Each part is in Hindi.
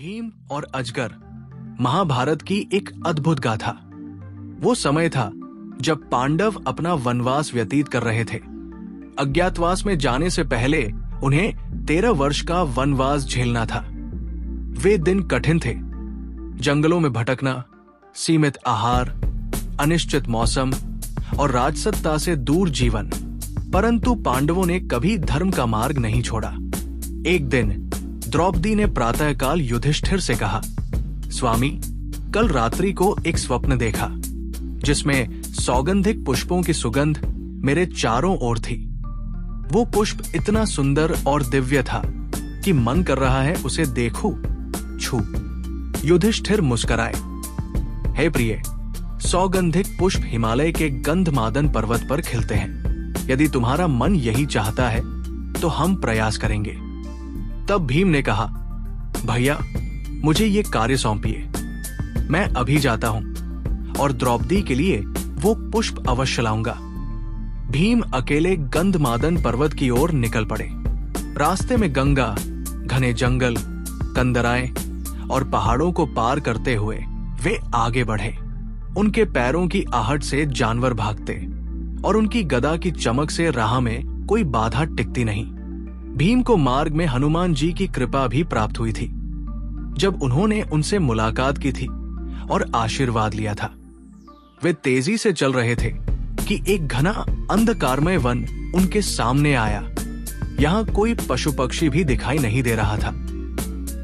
भीम और अजगर महाभारत की एक अद्भुत गाथा। वो समय था जब पांडव अपना वनवास व्यतीत कर रहे थे। अज्ञातवास में जाने से पहले उन्हें 13 वर्ष का वनवास झेलना था। वे दिन कठिन थे। जंगलों में भटकना, सीमित आहार, अनिश्चित मौसम और राजसत्ता से दूर जीवन। परंतु पांडवों ने कभी धर्म का मार्ग नहीं छोड़ा। एक दिन द्रौपदी ने प्रातःकाल युधिष्ठिर से कहा, स्वामी, कल रात्रि को एक स्वप्न देखा जिसमें सौगंधिक पुष्पों की सुगंध मेरे चारों ओर थी। वो पुष्प इतना सुंदर और दिव्य था कि मन कर रहा है उसे देखूं, छू। युधिष्ठिर मुस्कुराए। हे प्रिय, सौगंधिक पुष्प हिमालय के गंधमादन पर्वत पर खिलते हैं। यदि तुम्हारा मन यही चाहता है तो हम प्रयास करेंगे। तब भीम ने कहा, भैया, मुझे ये कार्य सौंपिए। मैं अभी जाता हूं और द्रौपदी के लिए वो पुष्प अवश्य लाऊंगा। भीम अकेले गंधमादन पर्वत की ओर निकल पड़े। रास्ते में गंगा, घने जंगल, कंदराएं और पहाड़ों को पार करते हुए वे आगे बढ़े। उनके पैरों की आहट से जानवर भागते और उनकी गदा की चमक से राह में कोई बाधा टिकती नहीं। भीम को मार्ग में हनुमान जी की कृपा भी प्राप्त हुई थी जब उन्होंने उनसे मुलाकात की थी और आशीर्वाद लिया था। वे तेजी से चल रहे थे कि एक घना अंधकारमय वन उनके सामने आया। यहाँ कोई पशु पक्षी भी दिखाई नहीं दे रहा था।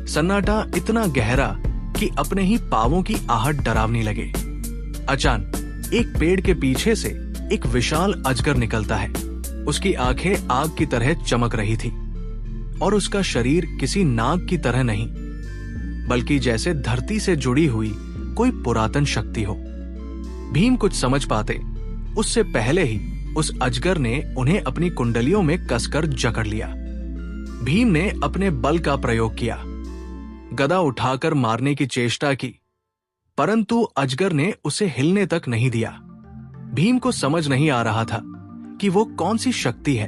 सन्नाटा इतना गहरा कि अपने ही पांवों की आहट डरावनी लगे। अचानक एक पेड़ के पीछे से एक विशाल अजगर निकलता है। उसकी आंखें आग की तरह चमक रही थी और उसका शरीर किसी नाग की तरह नहीं, बल्कि जैसे धरती से जुड़ी हुई कोई पुरातन शक्ति हो। भीम कुछ समझ पाते उससे पहले ही उस अजगर ने उन्हें अपनी कुंडलियों में कसकर जकड़ लिया। भीम ने अपने बल का प्रयोग किया, गदा उठाकर मारने की चेष्टा की, परंतु अजगर ने उसे हिलने तक नहीं दिया। भीम को समझ नहीं आ रहा था कि वो कौन सी शक्ति है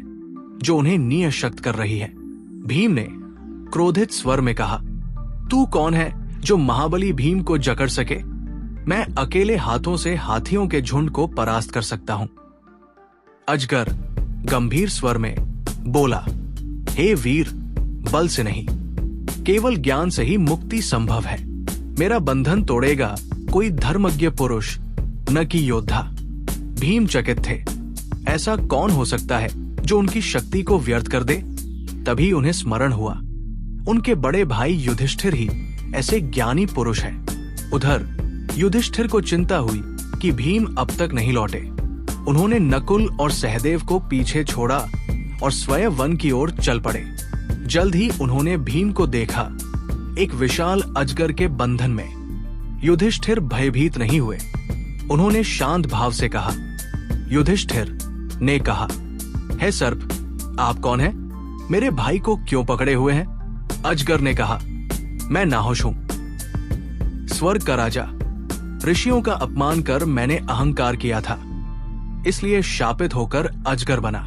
जो उन्हें निःशक्त कर रही है। भीम ने क्रोधित स्वर में कहा, तू कौन है जो महाबली भीम को जकड़ सके? मैं अकेले हाथों से हाथियों के झुंड को परास्त कर सकता हूं। अजगर गंभीर स्वर में बोला, हे वीर, बल से नहीं, केवल ज्ञान से ही मुक्ति संभव है। मेरा बंधन तोड़ेगा कोई धर्मज्ञ पुरुष, न कि योद्धा। भीम चकित थे। ऐसा कौन हो सकता है जो उनकी शक्ति को व्यर्थ कर दे? तभी उन्हें स्मरण हुआ, उनके बड़े भाई युधिष्ठिर ही ऐसे ज्ञानी पुरुष हैं। उधर युधिष्ठिर को चिंता हुई कि भीम अब तक नहीं लौटे। उन्होंने नकुल और सहदेव को पीछे छोड़ा और स्वयं वन की ओर चल पड़े। जल्द ही उन्होंने भीम को देखा, एक विशाल अजगर के बंधन में। युधिष्ठिर भयभीत नहीं हुए। उन्होंने शांत भाव से कहा। युधिष्ठिर ने कहा, हे सर्प, आप कौन हैं? मेरे भाई को क्यों पकड़े हुए हैं? अजगर ने कहा, मैं नाहुष हूं, स्वर्ग का राजा। ऋषियों का अपमान कर मैंने अहंकार किया था, इसलिए शापित होकर अजगर बना।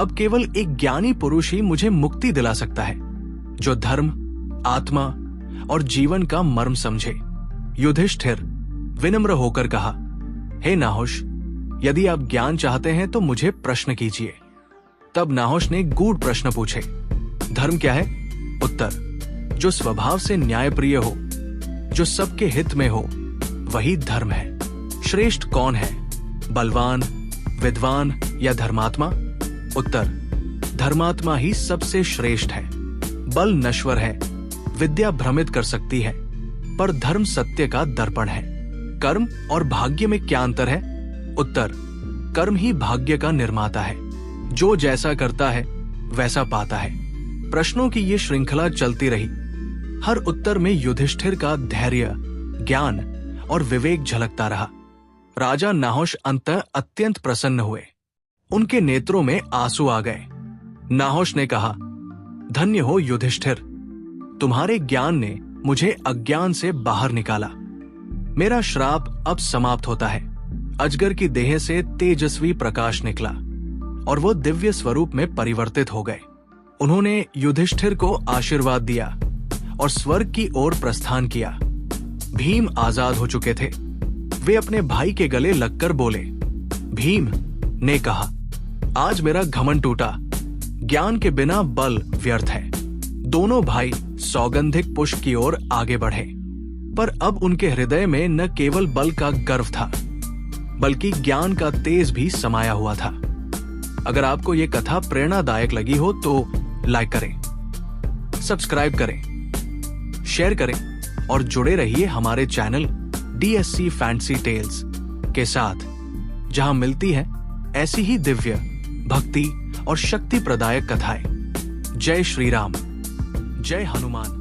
अब केवल एक ज्ञानी पुरुष ही मुझे मुक्ति दिला सकता है, जो धर्म, आत्मा और जीवन का मर्म समझे। युधिष्ठिर विनम्र होकर कहा, हे नाहुष, यदि आप ज्ञान चाहते हैं तो मुझे प्रश्न कीजिए। तब नाहुष ने गूढ़ प्रश्न पूछे। धर्म क्या है? उत्तर, जो स्वभाव से न्यायप्रिय हो, जो सबके हित में हो, वही धर्म है। श्रेष्ठ कौन है, बलवान, विद्वान या धर्मात्मा? उत्तर, धर्मात्मा ही सबसे श्रेष्ठ है। बल नश्वर है, विद्या भ्रमित कर सकती है, पर धर्म सत्य का दर्पण है। कर्म और भाग्य में क्या अंतर है? उत्तर, कर्म ही भाग्य का निर्माता है। जो जैसा करता है वैसा पाता है। प्रश्नों की ये श्रृंखला चलती रही। हर उत्तर में युधिष्ठिर का धैर्य, ज्ञान और विवेक झलकता रहा। राजा नाहुष अंततः अत्यंत प्रसन्न हुए। उनके नेत्रों में आंसू आ गए। नाहुष ने कहा, धन्य हो युधिष्ठिर, तुम्हारे ज्ञान ने मुझे अज्ञान से बाहर निकाला। मेरा श्राप अब समाप्त होता है। अजगर की देह से तेजस्वी प्रकाश निकला और वो दिव्य स्वरूप में परिवर्तित हो गए। उन्होंने युधिष्ठिर को आशीर्वाद दिया और स्वर्ग की ओर प्रस्थान किया। भीम आजाद हो चुके थे। वे अपने भाई के गले लगकर बोले। भीम ने कहा, आज मेरा घमंड टूटा, ज्ञान के बिना बल व्यर्थ है। दोनों भाई सौगंधिक पुष्प की ओर आगे बढ़े, पर अब उनके हृदय में न केवल बल का गर्व था, बल्कि ज्ञान का तेज भी समाया हुआ था। अगर आपको यह कथा प्रेरणादायक लगी हो तो लाइक करें, सब्सक्राइब करें, शेयर करें और जुड़े रहिए हमारे चैनल DSC फैंसी टेल्स के साथ, जहां मिलती है ऐसी ही दिव्य, भक्ति और शक्ति प्रदायक कथाएं। जय श्री राम, जय हनुमान।